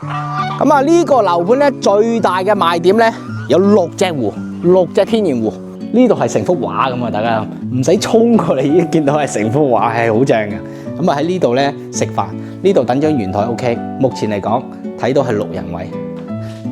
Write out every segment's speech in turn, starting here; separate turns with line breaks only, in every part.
咁啊，呢個樓盤咧最大嘅賣點咧有6隻湖，6隻天然湖。呢度係成幅畫咁啊！大家唔使衝過嚟已經見到係成幅畫，係好正嘅。咁啊喺呢度咧食飯，呢度等張圓台 OK。目前嚟講睇到係6人位，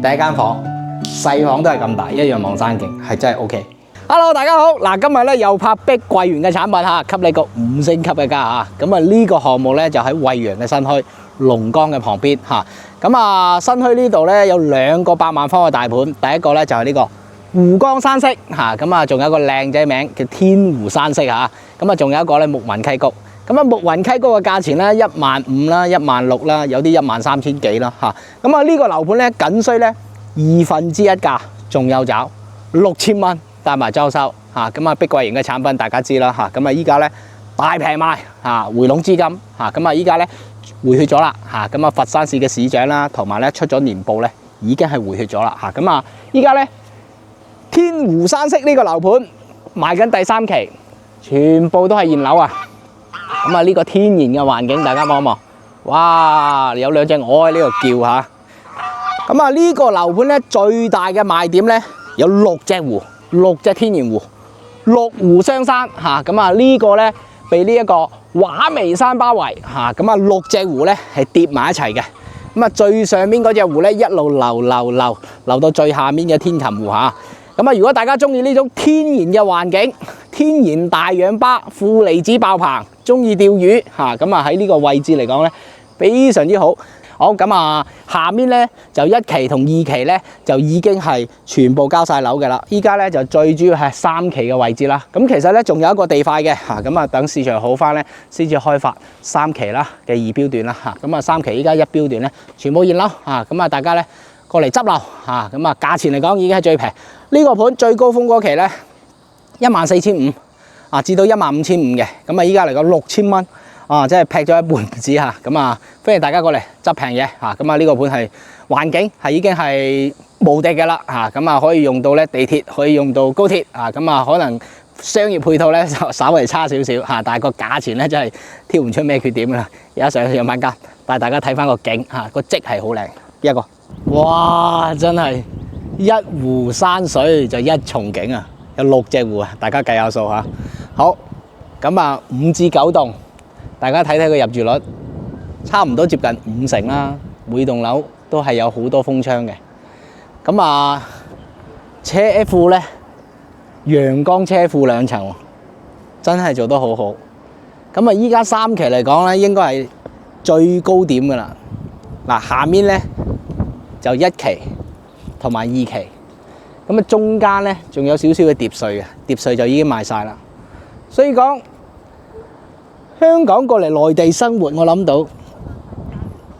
第一間房細房都係咁大，一樣望山景，係真係 OK。Hello， 大家好！嗱，今日咧又拍碧桂園嘅產品嚇，給你個5星級嘅價嚇。咁啊呢個項目咧就喺惠陽嘅新墟龍崗嘅旁邊嚇。咁啊新墟呢度咧有2個8萬方嘅大盤，第一個咧就係呢個湖光山色嚇，咁啊仲有一個靚仔名叫天湖山色嚇。咁啊仲有一個咧牧雲溪谷。咁啊牧雲溪谷嘅價錢咧15000啦、16000啦，有啲13000幾啦嚇。咁啊呢個樓盤咧僅需咧1/2價，仲有找6000蚊。帶埋裝修嚇，咁啊碧桂園嘅產品大家知啦嚇，咁啊依家咧大平賣嚇，回籠資金嚇，咁啊依家咧回血咗啦嚇，咁啊佛山市嘅市長啦，同埋咧出咗年報咧，已經係回血咗啦嚇，咁啊依家咧天湖山色呢個樓盤賣緊第3期，全部都係現樓啊，咁啊呢個天然嘅環境大家望一望，哇有2隻鵝喺呢度叫嚇，咁啊呢個樓盤咧最大嘅賣點咧有6隻湖。6隻天然湖，6湖相山嚇，咁啊呢個咧被呢一個畫眉山包圍嚇，咁啊6隻湖咧係疊埋一齊嘅，咁啊最上面嗰隻湖咧一路流到最下面嘅天琴湖嚇，咁啊如果大家中意呢種天然嘅環境，天然大氧吧、負離子爆棚，中意釣魚嚇，咁啊喺呢個位置嚟講咧非常之好。好咁啊，下面咧就1期同2期咧就已經係全部交晒樓嘅啦。依家咧就最主要係3期嘅位置啦。咁其實咧仲有一個地塊嘅嚇，咁啊等市場好翻咧，先至開發3期啦嘅2標段啦嚇。咁啊3期依家1標段咧全部現樓嚇，咁啊大家咧過嚟執樓嚇，咁啊價錢嚟講已經係最平。呢個盤最高峰嗰期咧14500啊，至到15500嘅，咁啊依家嚟講6000蚊。啊，即係劈咗一半紙嚇，咁啊歡迎大家過嚟執平嘢嚇，咁啊呢個盤係環境係已經係無敵嘅啦嚇，咁啊可以用到咧地鐵，可以用到高鐵啊，咁啊可能商業配套咧就稍微差少少嚇，但係個價錢咧真係挑唔出咩缺點啦。而家上去2萬間，帶大家睇翻個景嚇，個積係好靚一個，哇真係一湖山水就一重景啊，有6隻湖啊，大家計下數嚇。好，咁啊5至9棟。大家睇睇個入住率，差唔多接近50%啦。每棟樓都係有好多風窗嘅。咁啊，車庫咧，陽光車庫2層，真係做得好好。咁啊，依家3期嚟講咧，應該係最高點噶啦。嗱，下面咧就1期同埋2期，咁啊中間咧仲有少少嘅疊稅嘅，疊稅就已經賣晒啦。所以講，香港過嚟內地生活，我諗到唔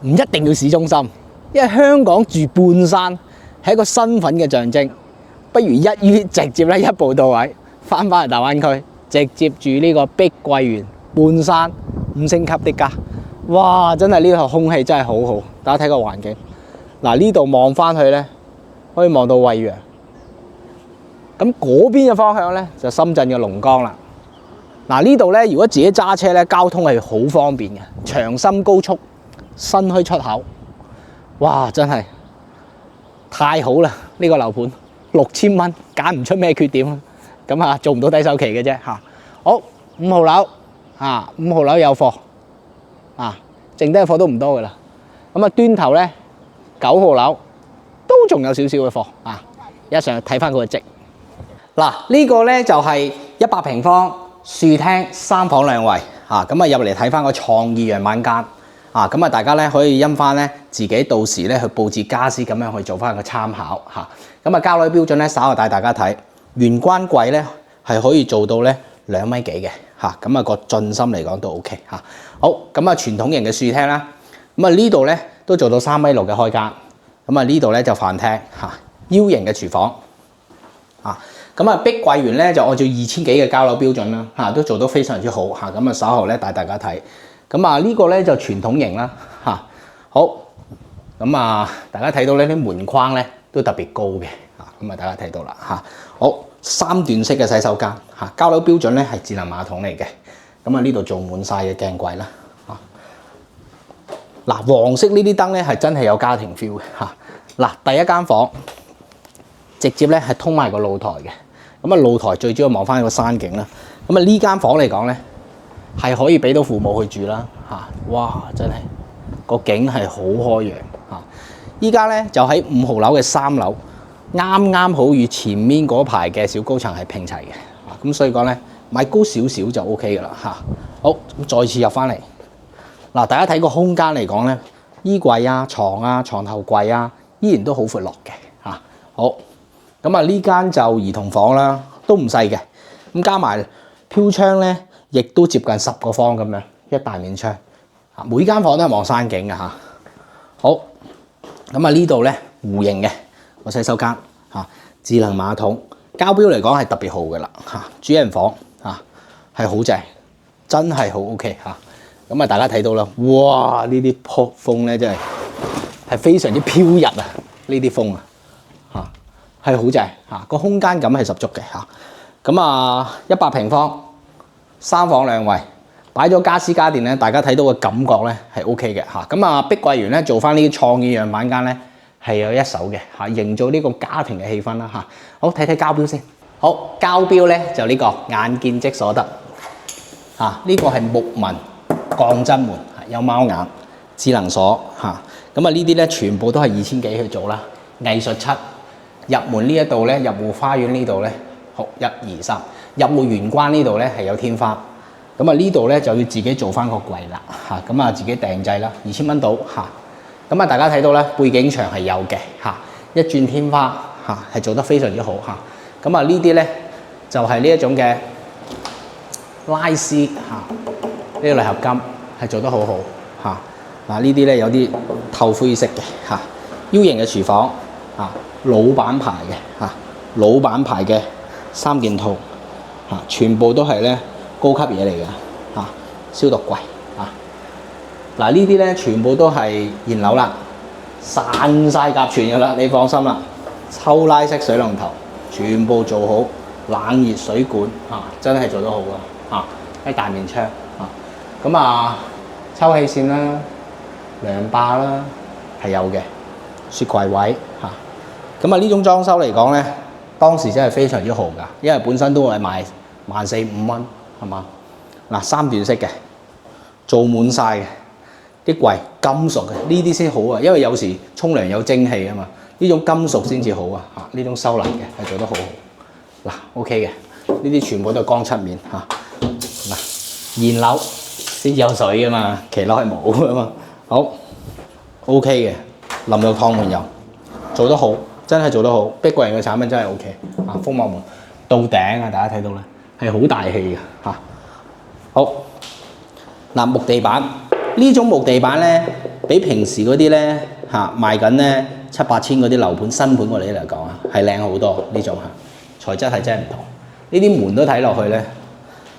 一定要市中心，因為香港住半山係一個身份嘅象徵，不如一於直接咧一步到位，翻返去大灣區，直接住呢個碧桂園半山5星級的家。哇！真係呢個空氣真係好好，大家睇個環境。嗱呢度望翻去咧，可以望到惠陽。咁嗰邊嘅方向咧就深圳嘅龍崗啦。嗱呢度咧，如果自己揸車咧，交通係好方便嘅。長深高速新墟出口，哇！真係太好啦！呢個樓盤6000蚊，揀唔出咩缺點。咁啊，做唔到低首期嘅啫嚇。好，5號樓啊，5號樓有貨啊，剩低嘅貨都唔多噶啦。咁啊，端頭咧9號樓都仲有少少嘅貨啊。一上去睇翻佢個積。嗱呢個咧就係100平方。樹廳3房2衛嚇，咁啊入嚟睇翻個創意陽晚間啊，咁啊大家咧可以因翻咧自己到時咧去佈置家私咁樣去做翻個參考嚇。咁啊交樓標準咧稍後帶大家睇，玄關櫃咧係可以做到咧2米幾嘅嚇，咁啊個進深嚟講都 OK 嚇。好，咁啊傳統型嘅樹廳啦，咁啊呢度咧都做到3.6米嘅開間，咁啊呢度咧就飯廳嚇，U 型嘅廚房啊。咁啊，碧桂園咧就按照2000幾嘅交樓標準啦，嚇都做得非常之好嚇。咁啊，稍後咧帶大家睇。咁啊，呢個咧就傳統型啦，嚇好。咁啊，大家睇到呢啲門框咧都特別高嘅，嚇咁啊，大家睇到啦，嚇好3段式嘅洗手間，嚇交樓標準咧係智能馬桶嚟嘅。咁啊，呢度做滿晒嘅鏡櫃啦，嚇嗱，黃色呢啲燈咧係真係有家庭 feel 嘅嚇。嗱，第一間房直接咧係通埋個露台嘅，咁啊露台最主要望翻個山景啦。咁啊呢間房嚟講咧係可以俾到父母去住啦嚇。哇，真係個景係好開揚嚇。依家咧就喺5號樓嘅3樓，啱啱好與前面嗰排嘅小高層係拼齊嘅。咁所以講咧買高少少就 O K 噶啦嚇。好，咁再次入翻嚟。嗱，大家睇個空間嚟講咧，衣櫃啊、床啊、床頭櫃啊，依然都好闊落嘅嚇。好，咁啊呢間就兒童房啦，都唔細嘅。咁加埋飄窗咧，亦都接近10個方咁樣，一大面窗。啊，每間房都係望山景嘅嚇。好，咁啊呢度咧弧形嘅個洗手間嚇，智能馬桶，交標嚟講係特別好嘅啦嚇。主人房嚇係好正，真係好 OK 嚇。咁啊，大家睇到啦，哇！呢啲撲風咧真係非常之飄逸啊！呢啲風啊，嚇係好正嚇，個空間感係十足嘅嚇。咁啊，100平方，3房2衛，擺咗家私家電咧，大家睇到嘅感覺咧係 OK 嘅嚇。咁啊，碧桂園咧做翻呢啲創意樣板間咧係有一手嘅嚇，營造呢個家庭嘅氣氛啦嚇。好，睇睇交標先。好，交標咧就呢個眼見即所得嚇，呢個係木紋鋼針門，有貓眼、智能鎖嚇。咁啊呢啲咧全部都係2000幾去做啦。藝術漆入門呢一度咧，入戶花園呢度咧，好1、2、3，入戶玄關呢度咧係有天花。咁啊呢度咧就要自己做翻個櫃啦嚇。咁啊自己訂製啦，2000蚊到嚇。咁啊大家睇到咧背景牆係有嘅嚇，一轉天花嚇係做得非常之好嚇。咁啊呢啲咧就係呢一種嘅拉絲嚇。呢個鋁合金係做得好好嚇。嗱呢啲咧有啲透灰色嘅嚇。U 型嘅廚房嚇，老闆牌嘅嚇，老闆牌嘅3件套嚇，全部都係咧高級嘢嚟嘅嚇。消毒櫃嚇。嗱呢啲咧全部都係現樓啦，散晒甲醛㗎啦，你放心啦。抽拉式水龍頭全部做好，冷熱水管嚇，真係做得好啊嚇。喺大面窗嚇。咁啊，抽氣扇啦、涼霸啦係有嘅，雪櫃位嚇。咁啊呢種裝修嚟講咧，當時真係非常之豪㗎，因為本身都係賣1400、5蚊係嘛。嗱3段式嘅，做滿晒嘅，啲櫃金屬嘅，呢啲先好啊，因為有時沖涼有蒸汽啊嘛，呢種金屬先至好啊嚇。呢種收納嘅係做得好好。嗱 OK 嘅，呢啲全部都係光漆面嚇。嗱現樓先有水㗎嘛，騎樓係冇㗎嘛。好 OK 嘅，淋浴趟門油做得好，真係做得好。碧桂園嘅產品真係 OK 啊，風幕門到頂啊，大家睇到咧係好大氣嘅嚇。好嗱，木地板呢種木地板咧，比平時嗰啲咧嚇賣緊咧7、8千嗰啲樓盤新盤我哋嚟講啊，係靚好多呢種嚇，材質係真係唔同。呢啲門都睇落去咧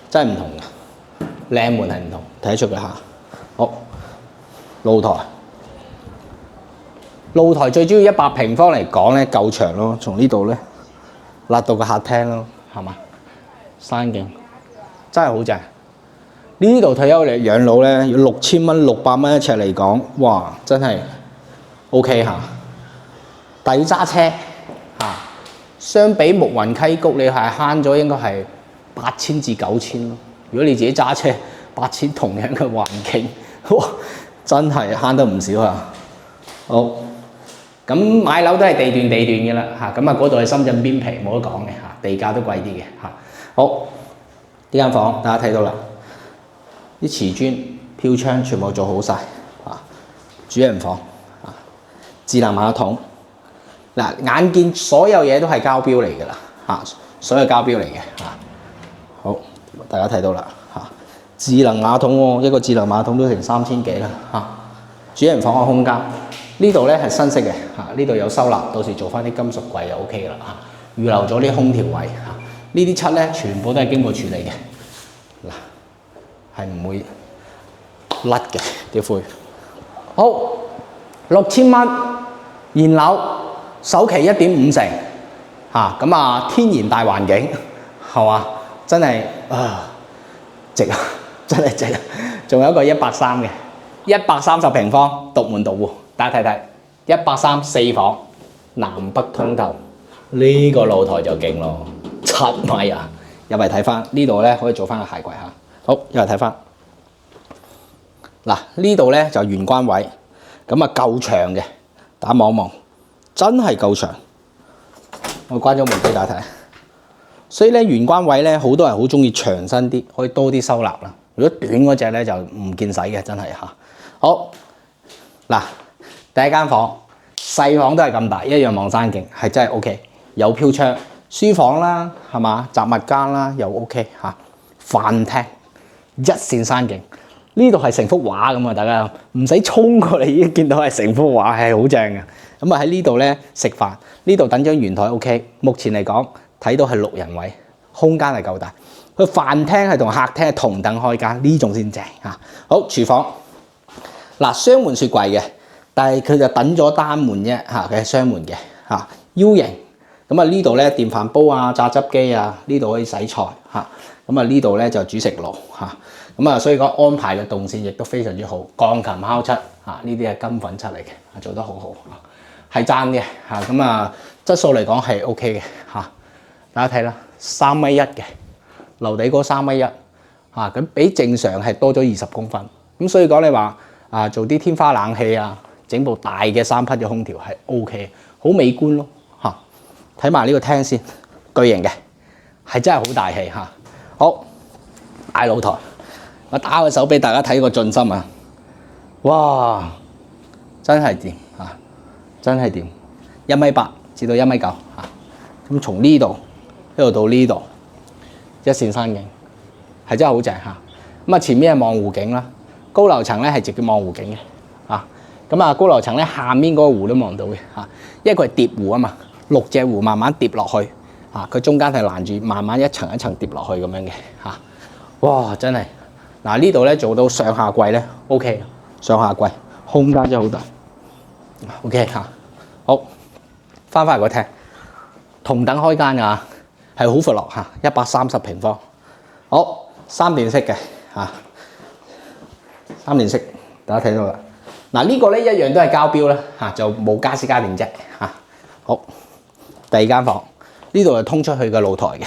真係唔同嘅，靚門係唔同，睇得出嘅嚇。好，露台最主要100平方嚟講咧夠長咯，從呢度咧拉到個客廳咯，係嘛？山景真係好正。呢度退休嚟養老咧，要6000蚊、600蚊一尺嚟講，哇！真係 OK 嚇。但要揸車嚇，相比木雲溪谷，你係慳咗應該係8000至9000咯。如果你自己揸車，8000同樣嘅環境，哇！真係慳得唔少啊！好，咁買樓都係地段嘅啦嚇，咁啊嗰度係深圳邊皮冇得講嘅嚇，地價都貴啲嘅嚇。好，呢間房大家睇到啦，啲瓷磚、飄窗全部做好晒啊，主人房啊，智能馬桶嗱，眼見所有嘢都係交標嚟㗎啦嚇，所有交標嚟嘅嚇。好，大家睇到啦嚇。智能馬桶喎，一個智能馬桶都成3000幾啦嚇。主人房嘅空間呢度咧係新式嘅嚇，呢度有收納，到時做翻啲金屬櫃就 OK 㗎啦嚇。預留咗啲空調位嚇，呢啲漆咧全部都係經過處理嘅，嗱係唔會甩嘅啲灰。好，6000蚊現樓，首期1.5成嚇，咁啊天然大環境係嘛，真係啊值啊！真係值啊！仲有一個130嘅130平方，獨門獨戶，大家睇睇，130四房，南北通透，呢、個露台就勁咯，7米啊！入嚟睇翻呢度咧，可以做翻個鞋櫃嚇。好，入嚟睇翻嗱，呢度咧就玄關位，咁啊夠長嘅，大家望一望，真係夠長。我關咗門俾大家睇，所以咧玄關位咧，好多人好中意長身啲，可以多啲收納啦。如果短嗰隻咧就唔見使嘅，真係嚇。好嗱，第一間房細房都係咁大，一樣望山景，係真係 OK， 有飄窗。書房啦，係嘛？雜物間啦，又 OK 嚇。飯廳一線山景，呢度係成幅畫咁啊！大家唔使衝過嚟已經見到係成幅畫，係好正嘅。咁啊喺呢度咧食飯，呢度等張圓台 OK。目前嚟講睇到係6人位，空間係夠大。佢飯廳係同客廳係同等開間，呢種先正嚇。好，廚房嗱，雙門雪櫃嘅，但係佢就等咗單門啫嚇，佢係雙門嘅嚇 U 型。咁啊呢度咧電飯煲啊、榨汁機啊，呢度可以洗菜嚇。咁啊呢度咧就煮食爐嚇。咁啊所以講安排嘅動線亦都非常之好，鋼琴烤漆嚇，呢啲係金粉漆嚟嘅，做得好好嚇，係爭嘅嚇。咁啊質素嚟講係 OK 嘅嚇。大家睇啦，3.1米嘅樓底嗰3.1米嚇，咁比正常係多咗20公分。咁所以講你話啊做啲天花冷氣啊，整部大嘅3匹嘅空調係 OK， 好美觀咯。睇埋呢個廳先，巨型嘅，係真係好大氣嚇。好，大露台，我打個手俾大家睇個進深啊！哇，真係掂嚇，真係掂，1.8米至到1.9米嚇。咁從呢度一路到呢度，一線山景，係真係好正嚇。咁啊前面係望湖景啦，高樓層咧係直接望湖景嘅嚇。咁啊高樓層咧下面嗰個湖都望到嘅嚇，因為佢係疊湖啊嘛。6隻湖慢慢疊落去，嚇佢中間係攔住，慢慢一層一層疊落去咁樣嘅嚇。哇！真係嗱呢度咧做到上下櫃咧 OK， 上下櫃空間真係好大 OK 嚇。好，翻返嚟個廳，同等開間㗎，係好闊落嚇，130平方。好，3電式嘅嚇，3電式，大家睇到啦。嗱呢個咧一樣都係交標啦嚇，就冇家私家電啫嚇。好。第二間房呢度係通出去嘅露台嘅，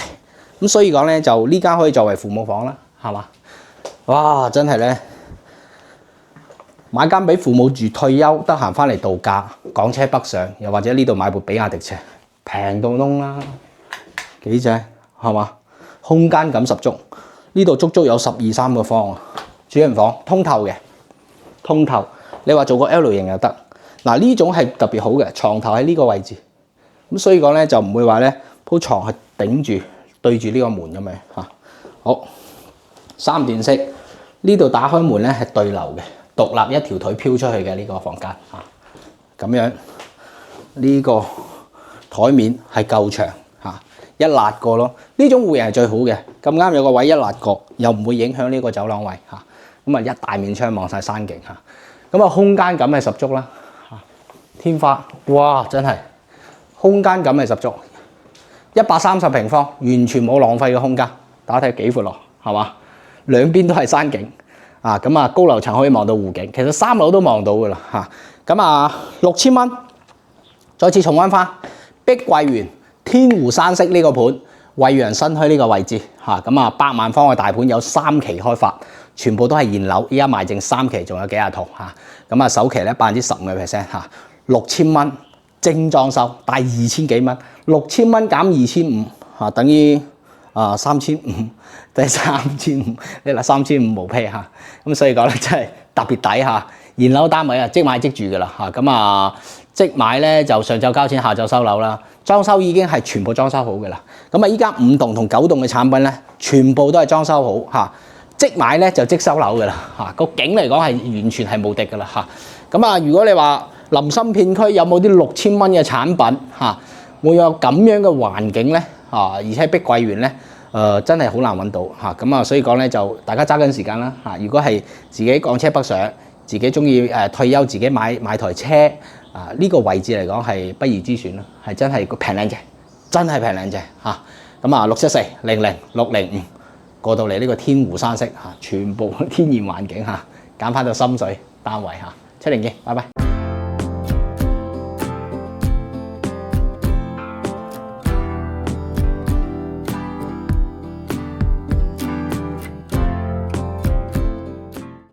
咁所以講咧就呢間可以作為父母房啦，係嘛？哇！真係咧買間俾父母住退休，得閒翻嚟度假，港車北上，又或者呢度買部比亞迪車，平到窿啦，幾正係嘛？空間感十足，呢度足足有12.3個方啊！主人房通透嘅，通透，你話做個 L 型又得。嗱呢種係特別好嘅，床頭喺呢個位置。咁所以講咧就唔會話咧鋪床係頂住對住呢個門咁樣嚇。好，3電式呢度打開門咧係對流嘅，獨立一條腿飄出去嘅呢個房間嚇。咁樣呢個台面係夠長嚇，一辣過咯。呢種戶型係最好嘅，咁啱有個位一辣過，又唔會影響呢個走廊位嚇。咁啊一大面窗望晒山景嚇，咁啊空間感係十足啦嚇。天花哇真係〜空間感係十足，130平方，完全冇浪費嘅空間。大家睇幾闊落，係嘛？兩邊都係山景啊！咁啊，高樓層可以望到湖景，其實3樓都望到㗎啦嚇。咁啊，6000蚊。再次重溫翻碧桂園天湖山式呢個盤，惠陽新墟呢個位置嚇。咁啊，100萬方嘅大盤有3期開發，全部都係現樓，依家賣剩3期，仲有幾廿套嚇。咁啊，首期咧15%嚇，6000蚊。精裝修大2000幾蚊，6000蚊減2500嚇，等於3500，即係3500，你嗱3500無批嚇，咁所以講咧真係特別抵嚇。現樓單位啊，即買即住㗎啦嚇，咁啊即買咧就上晝交錢，下晝收樓啦。裝修已經係全部裝修好㗎啦。咁啊依家5棟同9棟嘅產品咧，全部都係裝修好嚇，即買咧就即收樓㗎啦嚇。個景嚟講係完全係無敵㗎啦嚇。咁啊如果你話，林森片區有冇啲6000蚊嘅產品嚇？會有咁樣嘅環境咧嚇，而且碧桂園咧真係好難揾到嚇。咁啊，所以講咧就大家揸緊時間啦嚇。如果係自己港車北上，自己中意退休，自己買台車啊，呢個位置嚟講係不二之選啦，係真係平靚正，真係平靚正嚇。咁啊，674000605過到嚟呢個天湖山式嚇，全部天然環境嚇，揀翻到心水。單位嚇。出年見，拜拜。